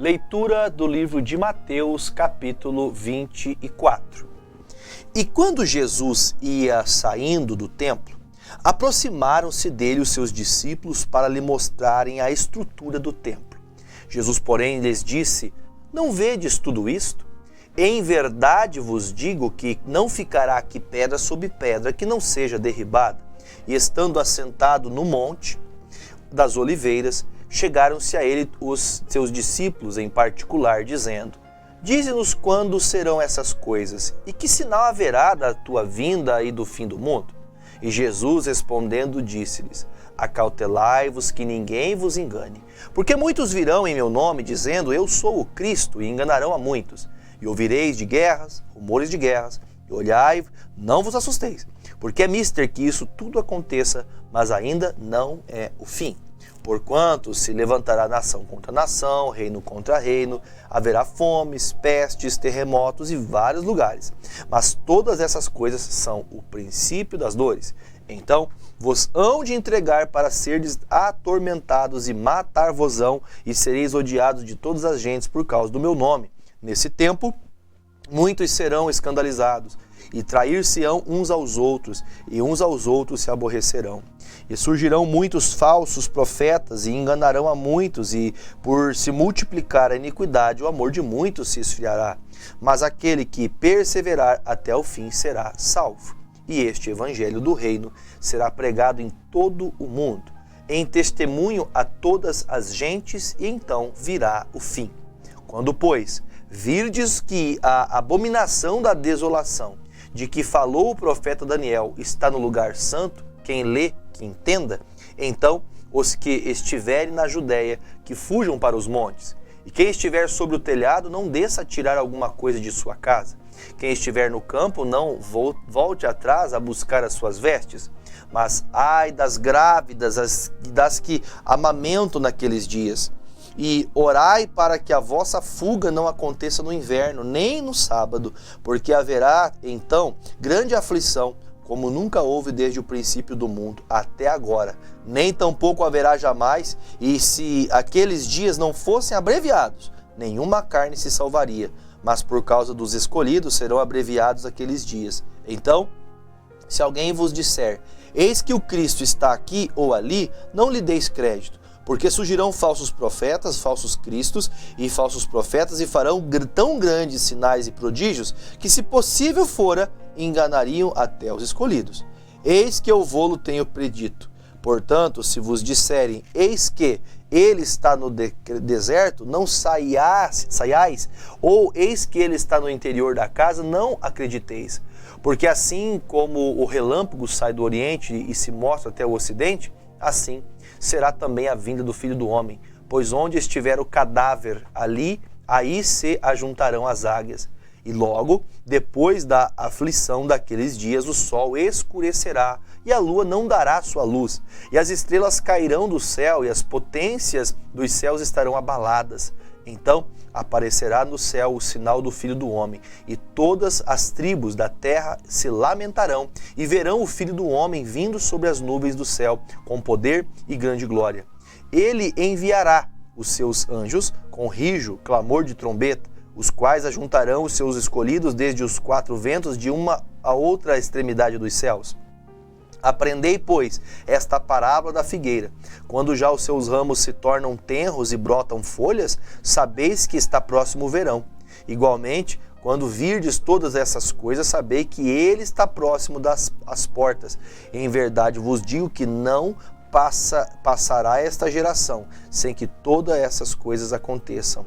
Leitura do livro de Mateus, capítulo 24. E quando Jesus ia saindo do templo, aproximaram-se dele os seus discípulos para lhe mostrarem a estrutura do templo. Jesus, porém, lhes disse: Não vedes tudo isto? Em verdade vos digo que não ficará aqui pedra sobre pedra que não seja derribada. E estando assentado no monte das oliveiras, chegaram-se a ele os seus discípulos em particular, dizendo: Dize-nos quando serão essas coisas, e que sinal haverá da tua vinda e do fim do mundo? E Jesus respondendo disse-lhes: Acautelai-vos que ninguém vos engane, porque muitos virão em meu nome dizendo: Eu sou o Cristo, e enganarão a muitos. E ouvireis de guerras, rumores de guerras, e olhai, não vos assusteis, porque é mister que isso tudo aconteça, mas ainda não é o fim. Porquanto se levantará nação contra nação, reino contra reino, haverá fomes, pestes, terremotos e vários lugares. Mas todas essas coisas são o princípio das dores. Então vos hão de entregar para serdes atormentados e matar-vos-ão, e sereis odiados de todas as gentes por causa do meu nome. Nesse tempo, muitos serão escandalizados, e trair-se-ão uns aos outros, e uns aos outros se aborrecerão. E surgirão muitos falsos profetas, e enganarão a muitos, e por se multiplicar a iniquidade, o amor de muitos se esfriará. Mas aquele que perseverar até o fim será salvo. E este evangelho do reino será pregado em todo o mundo, em testemunho a todas as gentes, e então virá o fim. Quando, pois, virdes que a abominação da desolação, de que falou o profeta Daniel, está no lugar santo, quem lê, que entenda, então os que estiverem na Judéia, que fujam para os montes. E quem estiver sobre o telhado, não desça a tirar alguma coisa de sua casa. Quem estiver no campo, não volte atrás a buscar as suas vestes. Mas ai das grávidas, das que amamentam naqueles dias. E orai para que a vossa fuga não aconteça no inverno, nem no sábado, porque haverá, então, grande aflição, como nunca houve desde o princípio do mundo até agora, nem tampouco haverá jamais, e se aqueles dias não fossem abreviados, nenhuma carne se salvaria, mas por causa dos escolhidos serão abreviados aqueles dias. Então, se alguém vos disser: Eis que o Cristo está aqui ou ali, não lhe deis crédito, porque surgirão falsos profetas, falsos cristos e falsos profetas, e farão tão grandes sinais e prodígios, que se possível fora, enganariam até os escolhidos. Eis que eu vô-lo tenho predito. Portanto, se vos disserem: Eis que ele está no deserto, não saiais, ou eis que ele está no interior da casa, não acrediteis. Porque assim como o relâmpago sai do oriente e se mostra até o ocidente, assim será também a vinda do Filho do Homem. Pois onde estiver o cadáver, aí se ajuntarão as águias. E logo, depois da aflição daqueles dias, o sol escurecerá, e a lua não dará sua luz, e as estrelas cairão do céu, e as potências dos céus estarão abaladas. Então aparecerá no céu o sinal do Filho do Homem, e todas as tribos da terra se lamentarão, e verão o Filho do Homem vindo sobre as nuvens do céu, com poder e grande glória. Ele enviará os seus anjos com rijo, clamor de trombeta, os quais ajuntarão os seus escolhidos desde os quatro ventos de uma a outra extremidade dos céus. Aprendei, pois, esta parábola da figueira. Quando já os seus ramos se tornam tenros e brotam folhas, sabeis que está próximo o verão. Igualmente, quando virdes todas essas coisas, sabei que ele está próximo das portas. Em verdade vos digo que não passará esta geração sem que todas essas coisas aconteçam.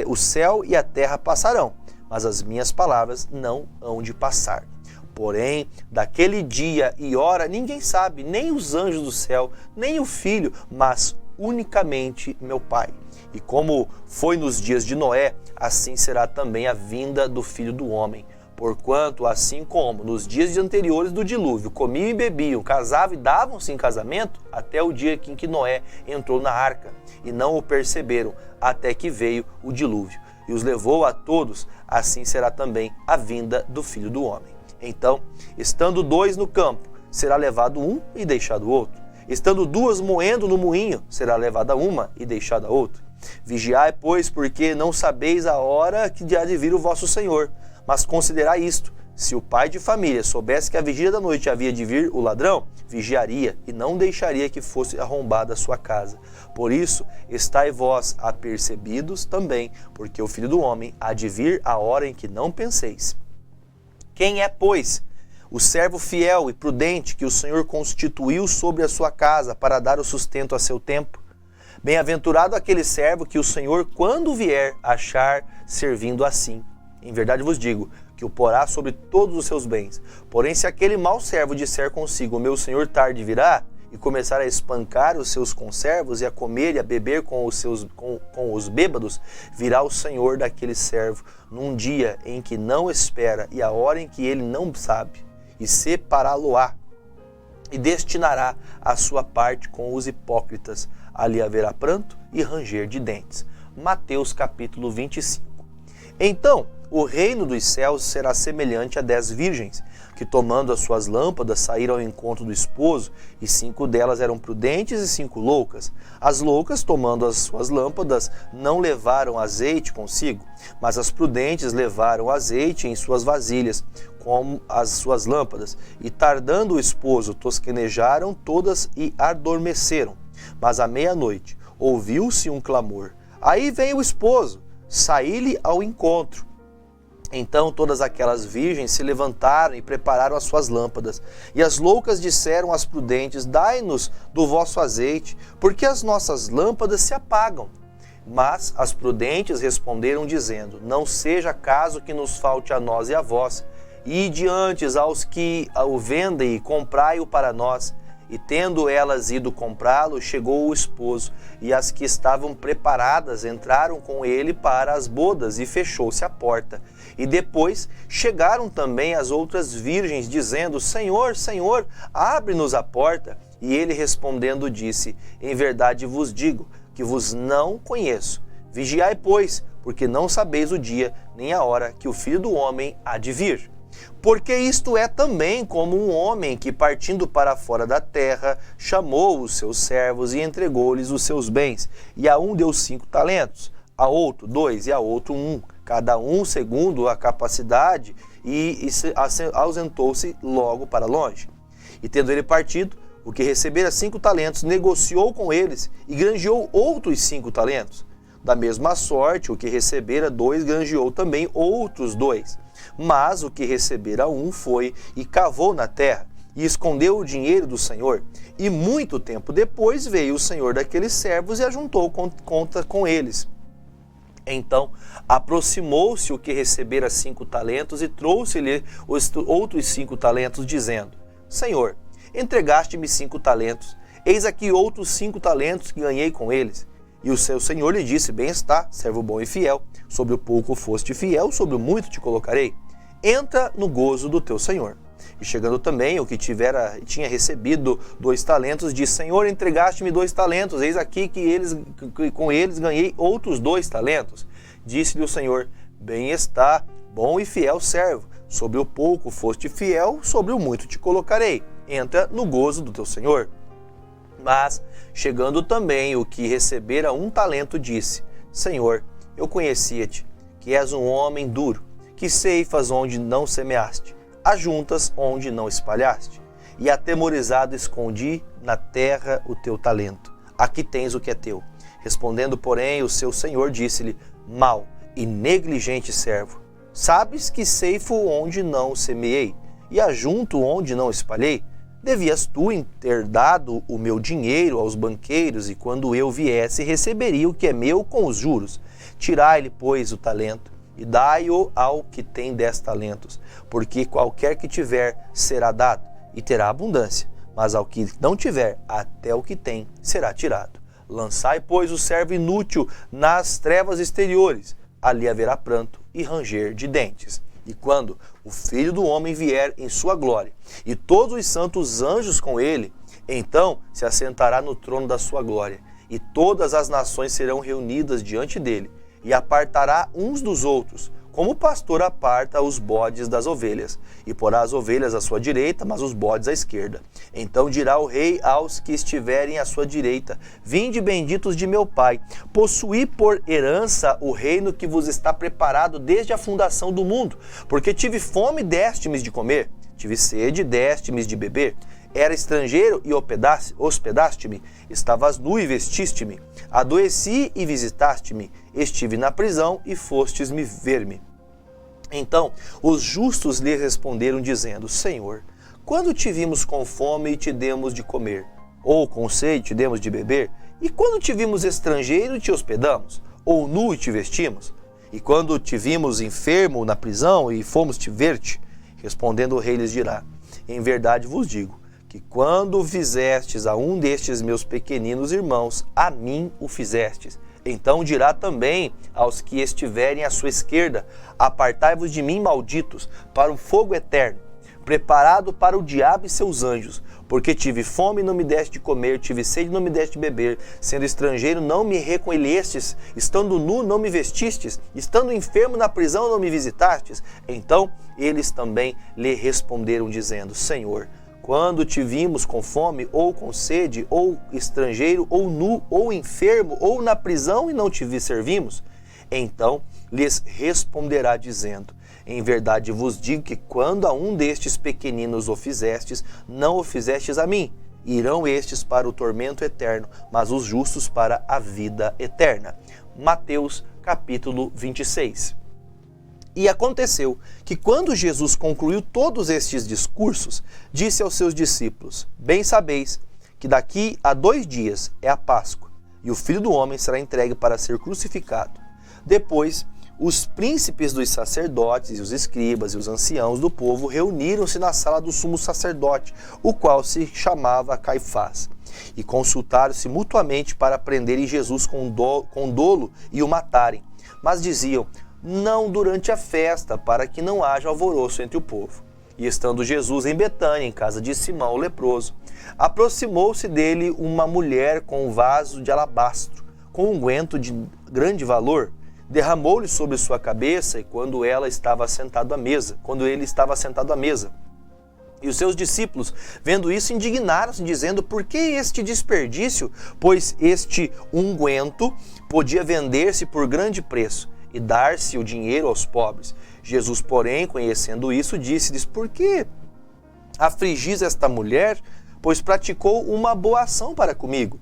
O céu e a terra passarão, mas as minhas palavras não hão de passar. Porém, daquele dia e hora ninguém sabe, nem os anjos do céu, nem o Filho, mas unicamente meu Pai. E como foi nos dias de Noé, assim será também a vinda do Filho do Homem. Porquanto, assim como nos dias anteriores do dilúvio, comiam e bebiam, casavam e davam-se em casamento, até o dia em que Noé entrou na arca, e não o perceberam, até que veio o dilúvio, e os levou a todos, assim será também a vinda do Filho do Homem. Então, estando dois no campo, será levado um e deixado outro. Estando duas moendo no moinho, será levada uma e deixada outra. Vigiai, pois, porque não sabeis a hora que há de vir o vosso Senhor. Mas considerai isto: se o pai de família soubesse que à vigília da noite havia de vir o ladrão, vigiaria e não deixaria que fosse arrombada a sua casa. Por isso, estai vós apercebidos também, porque o Filho do Homem há de vir a hora em que não penseis. Quem é, pois, o servo fiel e prudente que o Senhor constituiu sobre a sua casa para dar o sustento a seu tempo? Bem-aventurado aquele servo que o Senhor, quando vier, achar servindo assim. Em verdade vos digo, que o porá sobre todos os seus bens. Porém, se aquele mau servo disser consigo: o meu senhor tarde virá, e começar a espancar os seus conservos, e a comer e a beber com os bêbados, virá o senhor daquele servo num dia em que não espera e a hora em que ele não sabe, e separá-lo-á, e destinará a sua parte com os hipócritas. Ali haverá pranto e ranger de dentes. Mateus capítulo 25. Então, o reino dos céus será semelhante a 10 virgens, que tomando as suas lâmpadas saíram ao encontro do esposo, e 5 delas eram prudentes e 5 loucas. As loucas, tomando as suas lâmpadas, não levaram azeite consigo, mas as prudentes levaram azeite em suas vasilhas, como as suas lâmpadas. E tardando o esposo, tosquenejaram todas e adormeceram. Mas à meia-noite ouviu-se um clamor: aí vem o esposo, saí-lhe ao encontro. Então todas aquelas virgens se levantaram e prepararam as suas lâmpadas. E as loucas disseram às prudentes: dai-nos do vosso azeite, porque as nossas lâmpadas se apagam. Mas as prudentes responderam dizendo: não seja caso que nos falte a nós e a vós. Ide antes aos que o vendem e comprai-o para nós. E tendo elas ido comprá-lo, chegou o esposo, e as que estavam preparadas entraram com ele para as bodas, e fechou-se a porta. E depois chegaram também as outras virgens, dizendo: Senhor, Senhor, abre-nos a porta. E ele respondendo disse: em verdade vos digo, que vos não conheço. Vigiai, pois, porque não sabeis o dia, nem a hora que o Filho do Homem há de vir. Porque isto é também como um homem que, partindo para fora da terra, chamou os seus servos e entregou-lhes os seus bens. E a um deu 5 talentos, a outro 2 e a outro 1, cada um segundo a capacidade, e ausentou-se logo para longe. E tendo ele partido, o que recebera 5 talentos negociou com eles e granjeou outros 5 talentos. Da mesma sorte, o que recebera 2 granjeou também outros 2. Mas o que recebera 1 foi e cavou na terra e escondeu o dinheiro do Senhor. E muito tempo depois veio o Senhor daqueles servos e ajuntou conta com eles. Então aproximou-se o que recebera 5 talentos e trouxe-lhe os outros 5 talentos, dizendo: Senhor, entregaste-me 5 talentos, eis aqui outros 5 talentos que ganhei com eles. E o seu senhor lhe disse: bem está, servo bom e fiel, sobre o pouco foste fiel, sobre o muito te colocarei. Entra no gozo do teu senhor. E chegando também o que tinha recebido 2 talentos, disse: Senhor, entregaste-me 2 talentos, eis aqui que com eles ganhei outros 2 talentos. Disse-lhe o Senhor: bem está, bom e fiel servo, sobre o pouco foste fiel, sobre o muito te colocarei. Entra no gozo do teu senhor. Mas, chegando também o que recebera 1 talento, disse: Senhor, eu conhecia-te, que és um homem duro, que ceifas onde não semeaste, ajuntas onde não espalhaste. E atemorizado escondi na terra o teu talento. Aqui tens o que é teu. Respondendo, porém, o seu senhor disse-lhe: mau e negligente servo, sabes que ceifo onde não semeei, e ajunto onde não espalhei? Devias tu ter dado o meu dinheiro aos banqueiros, e quando eu viesse, receberia o que é meu com os juros. Tirai-lhe, pois, o talento, e dai-o ao que tem 10 talentos, porque qualquer que tiver será dado, e terá abundância, mas ao que não tiver, até o que tem será tirado. Lançai, pois, o servo inútil nas trevas exteriores, ali haverá pranto e ranger de dentes. E quando o Filho do Homem vier em sua glória, e todos os santos anjos com ele, então se assentará no trono da sua glória, e todas as nações serão reunidas diante dele, e apartará uns dos outros, como o pastor aparta os bodes das ovelhas, e porá as ovelhas à sua direita, mas os bodes à esquerda. Então dirá o rei aos que estiverem à sua direita: vinde benditos de meu Pai, possuí por herança o reino que vos está preparado desde a fundação do mundo, porque tive fome, deste-me de comer, tive sede, deste-me de beber, era estrangeiro e hospedaste-me, estavas nu e vestiste-me, adoeci e visitaste-me, estive na prisão e fostes-me ver-me. Então os justos lhe responderam dizendo: Senhor, quando te vimos com fome e te demos de comer, ou com sede e te demos de beber? E quando te vimos estrangeiro e te hospedamos, ou nu e te vestimos? E quando te vimos enfermo na prisão e fomos te ver-te? Respondendo o rei lhes dirá: em verdade vos digo, que quando fizestes a um destes meus pequeninos irmãos, a mim o fizestes. Então dirá também aos que estiverem à sua esquerda: apartai-vos de mim, malditos, para o fogo eterno, preparado para o diabo e seus anjos. Porque tive fome e não me deste de comer, tive sede e não me deste de beber, sendo estrangeiro não me recolhestes, estando nu não me vestistes, estando enfermo na prisão não me visitastes. Então eles também lhe responderam dizendo: Senhor, quando te vimos com fome, ou com sede, ou estrangeiro, ou nu, ou enfermo, ou na prisão e não te servimos? Então lhes responderá dizendo: em verdade vos digo que quando a um destes pequeninos o fizestes, não o fizestes a mim. Irão estes para o tormento eterno, mas os justos para a vida eterna. Mateus capítulo 26. E aconteceu que quando Jesus concluiu todos estes discursos, disse aos seus discípulos: bem sabeis que daqui a 2 dias é a Páscoa, e o Filho do Homem será entregue para ser crucificado. Depois, os príncipes dos sacerdotes e os escribas e os anciãos do povo reuniram-se na sala do sumo sacerdote, o qual se chamava Caifás, e consultaram-se mutuamente para prenderem Jesus com dolo e o matarem. Mas diziam: não durante a festa, para que não haja alvoroço entre o povo. E estando Jesus em Betânia, em casa de Simão o leproso, aproximou-se dele uma mulher com um vaso de alabastro, com unguento de grande valor, derramou-lhe sobre sua cabeça, e quando ele estava sentado à mesa. E os seus discípulos, vendo isso, indignaram-se, dizendo: por que este desperdício? Pois este unguento podia vender-se por grande preço e dar-se o dinheiro aos pobres. Jesus, porém, conhecendo isso, disse-lhes: por que afligis esta mulher? Pois praticou uma boa ação para comigo.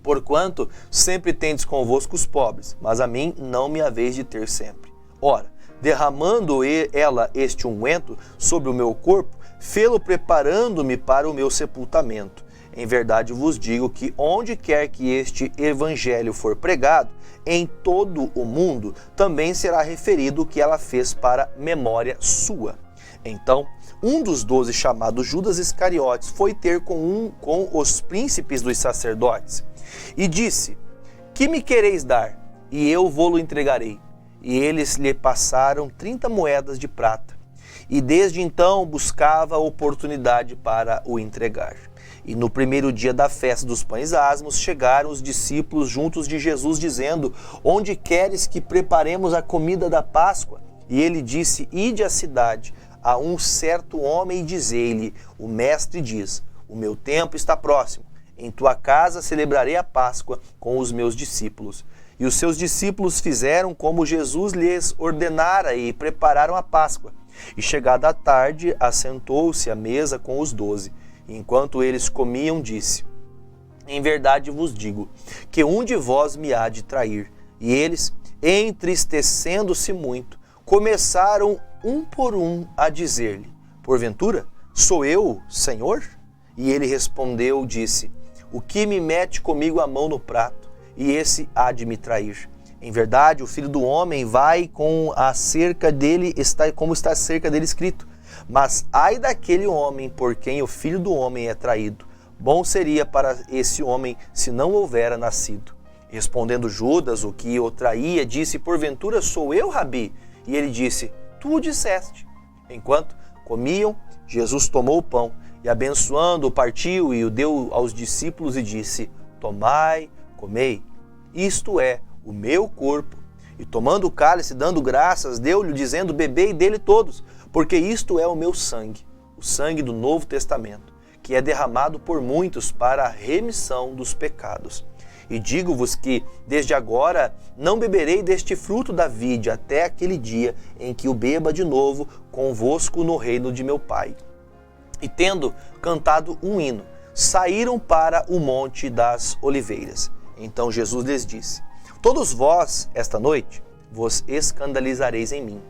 Porquanto sempre tendes convosco os pobres, mas a mim não me haveis de ter sempre. Ora, derramando ela este unguento sobre o meu corpo, fê-lo preparando-me para o meu sepultamento. Em verdade vos digo que onde quer que este evangelho for pregado, em todo o mundo, também será referido o que ela fez para memória sua. Então, um dos 12, chamado Judas Iscariotes, foi ter com os príncipes dos sacerdotes e disse: que me quereis dar? E eu vô-lo entregarei. E eles lhe passaram 30 moedas de prata. E desde então buscava oportunidade para o entregar. E no primeiro dia da festa dos pães asmos, chegaram os discípulos juntos de Jesus, dizendo: onde queres que preparemos a comida da Páscoa? E ele disse: ide à cidade, a um certo homem, e dizei-lhe: o mestre diz, o meu tempo está próximo. Em tua casa celebrarei a Páscoa com os meus discípulos. E os seus discípulos fizeram como Jesus lhes ordenara e prepararam a Páscoa. E chegada a tarde, assentou-se à mesa com os 12. E enquanto eles comiam, disse: em verdade vos digo, que um de vós me há de trair. E eles, entristecendo-se muito, começaram um por um a dizer-lhe: porventura, sou eu, Senhor? E ele respondeu, disse: o que me mete comigo a mão no prato, e esse há de me trair. Em verdade, o Filho do Homem vai com a cerca dele, como está a cerca dele escrito. Mas ai daquele homem por quem o Filho do Homem é traído. Bom seria para esse homem se não houvera nascido. Respondendo Judas, o que o traía, disse: porventura sou eu, Rabi? E ele disse: tu o disseste. Enquanto comiam, Jesus tomou o pão e, abençoando, o partiu e o deu aos discípulos e disse: tomai, comei, isto é o meu corpo. E tomando o cálice, dando graças, deu-lhe, dizendo: bebei dele todos, porque isto é o meu sangue, o sangue do Novo Testamento, que é derramado por muitos para a remissão dos pecados. E digo-vos que, desde agora, não beberei deste fruto da vide até aquele dia em que o beba de novo convosco no reino de meu Pai. E tendo cantado um hino, saíram para o Monte das Oliveiras. Então Jesus lhes disse: todos vós, esta noite, vos escandalizareis em mim,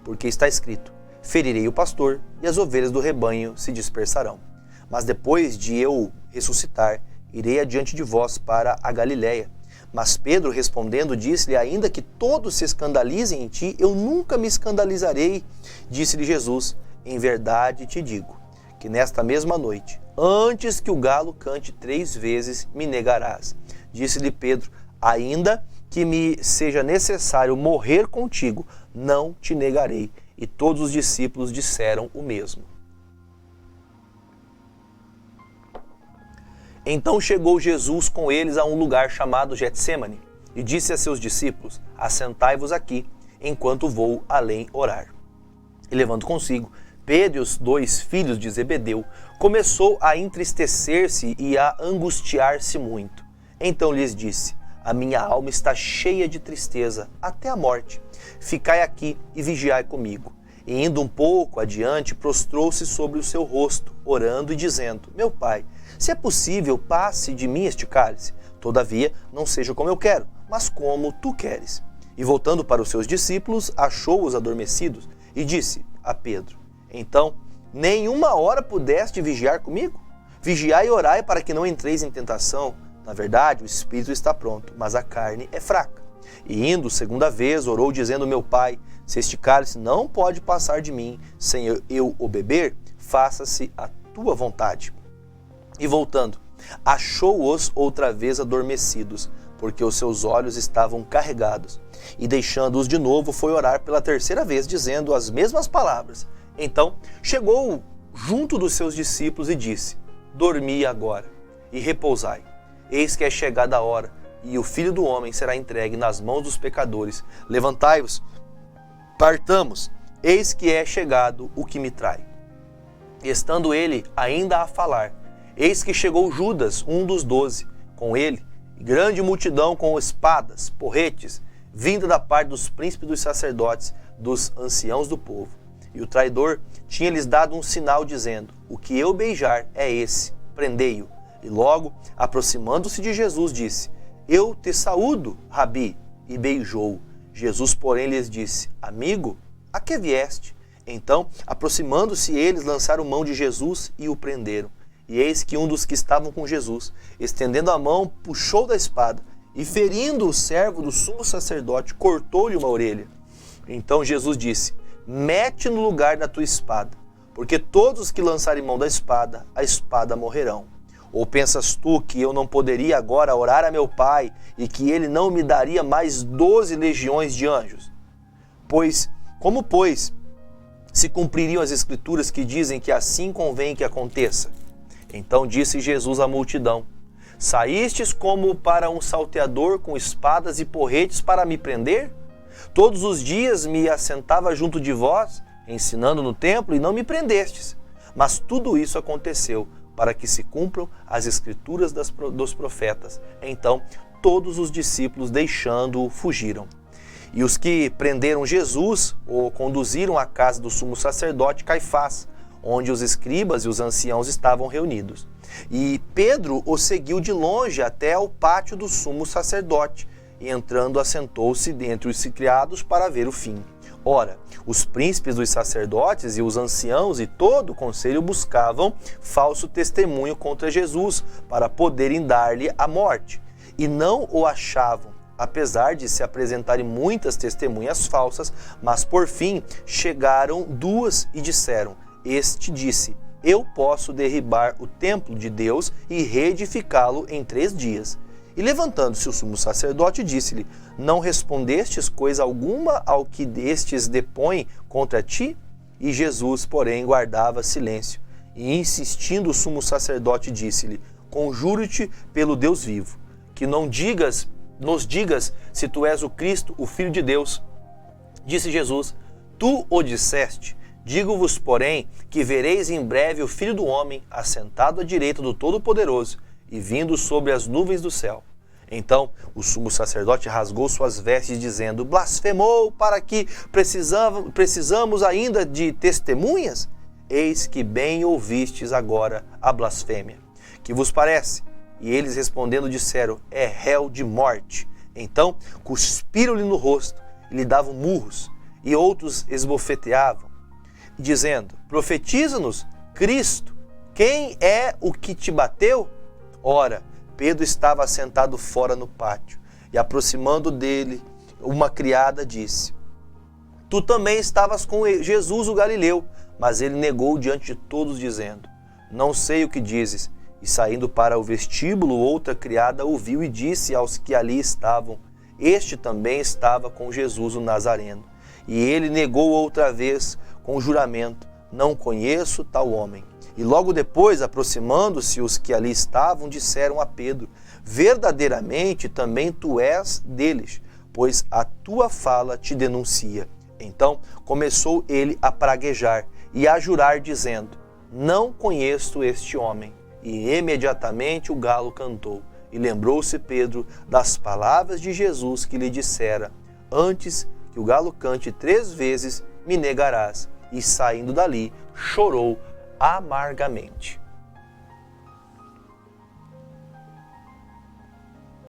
porque está escrito: ferirei o pastor, e as ovelhas do rebanho se dispersarão. Mas depois de eu ressuscitar, irei adiante de vós para a Galiléia. Mas Pedro, respondendo, disse-lhe: ainda que todos se escandalizem em ti, eu nunca me escandalizarei. Disse-lhe Jesus: em verdade te digo, que nesta mesma noite, antes que o galo cante 3 vezes, me negarás. Disse-lhe Pedro: ainda que me seja necessário morrer contigo, não te negarei. E todos os discípulos disseram o mesmo. Então chegou Jesus com eles a um lugar chamado Getsêmani, e disse a seus discípulos: assentai-vos aqui, enquanto vou além orar. E levando consigo Pedro e os 2 filhos de Zebedeu, começou a entristecer-se e a angustiar-se muito. Então lhes disse: a minha alma está cheia de tristeza até a morte. Ficai aqui e vigiai comigo. E indo um pouco adiante, prostrou-se sobre o seu rosto, orando e dizendo: meu Pai, se é possível, passe de mim este cálice. Todavia, não seja como eu quero, mas como tu queres. E voltando para os seus discípulos, achou-os adormecidos e disse a Pedro: então, nenhuma hora pudeste vigiar comigo? Vigiai e orai para que não entreis em tentação. Na verdade, o espírito está pronto, mas a carne é fraca. E indo 2ª vez, orou dizendo: meu Pai, se este cálice não pode passar de mim sem eu o beber, faça-se a tua vontade. E voltando, achou-os outra vez adormecidos, porque os seus olhos estavam carregados. E deixando-os de novo, foi orar pela 3ª vez, dizendo as mesmas palavras. Então chegou junto dos seus discípulos e disse: dormi agora e repousai. Eis que é chegada a hora, e o Filho do Homem será entregue nas mãos dos pecadores. Levantai-vos, partamos, eis que é chegado o que me trai. E estando ele ainda a falar, eis que chegou Judas, um dos 12, com ele, e grande multidão com espadas, porretes, vinda da parte dos príncipes dos sacerdotes, dos anciãos do povo. E o traidor tinha-lhes dado um sinal, dizendo: o que eu beijar é esse, prendei-o. E logo, aproximando-se de Jesus, disse: eu te saúdo, Rabi, e beijou-o. Jesus, porém, lhes disse: amigo, a que vieste? Então, aproximando-se eles, lançaram mão de Jesus e o prenderam. E eis que um dos que estavam com Jesus, estendendo a mão, puxou da espada, e ferindo o servo do sumo sacerdote, cortou-lhe uma orelha. Então Jesus disse: mete no lugar da tua espada, porque todos os que lançarem mão da espada, a espada morrerão. Ou pensas tu que eu não poderia agora orar a meu Pai, e que ele não me daria mais 12 legiões de anjos? Como se cumpririam as escrituras que dizem que assim convém que aconteça? Então disse Jesus à multidão: saístes como para um salteador com espadas e porretes para me prender? Todos os dias me assentava junto de vós, ensinando no templo, e não me prendestes. Mas tudo isso aconteceu para que se cumpram as escrituras dos profetas. Então todos os discípulos, deixando-o, fugiram. E os que prenderam Jesus o conduziram à casa do sumo sacerdote Caifás, onde os escribas e os anciãos estavam reunidos. E Pedro o seguiu de longe até ao pátio do sumo sacerdote, e entrando assentou-se dentre os criados para ver o fim. Ora, os príncipes dos sacerdotes e os anciãos e todo o conselho buscavam falso testemunho contra Jesus, para poderem dar-lhe a morte. E não o achavam, apesar de se apresentarem muitas testemunhas falsas, mas por fim chegaram 2 e disseram: este disse: eu posso derribar o templo de Deus e reedificá-lo em 3 dias. E levantando-se o sumo sacerdote, disse-lhe: não respondestes coisa alguma ao que destes depõem contra ti? E Jesus, porém, guardava silêncio. E insistindo o sumo sacerdote, disse-lhe: conjuro-te pelo Deus vivo, que não digas nos digas se tu és o Cristo, o Filho de Deus. Disse Jesus: tu o disseste. Digo-vos, porém, que vereis em breve o Filho do Homem assentado à direita do Todo-Poderoso e vindo sobre as nuvens do céu. Então o sumo sacerdote rasgou suas vestes, dizendo: blasfemou, para que precisamos ainda de testemunhas? Eis que bem ouvistes agora a blasfêmia. Que vos parece? E eles respondendo disseram: é réu de morte. Então cuspiram-lhe no rosto e lhe davam murros, e outros esbofeteavam, dizendo: profetiza-nos, Cristo, quem é o que te bateu? Ora, Pedro estava assentado fora no pátio, e aproximando dele, uma criada disse: tu também estavas com Jesus o Galileu. Mas ele negou diante de todos, dizendo: não sei o que dizes. E saindo para o vestíbulo, outra criada ouviu e disse aos que ali estavam: este também estava com Jesus o Nazareno. E ele negou outra vez com juramento: não conheço tal homem. E logo depois, aproximando-se os que ali estavam, disseram a Pedro: verdadeiramente também tu és deles, pois a tua fala te denuncia. Então começou ele a praguejar e a jurar, dizendo: não conheço este homem. E imediatamente o galo cantou. E lembrou-se Pedro das palavras de Jesus que lhe dissera: antes que o galo cante 3 vezes, me negarás. E saindo dali, chorou amargamente.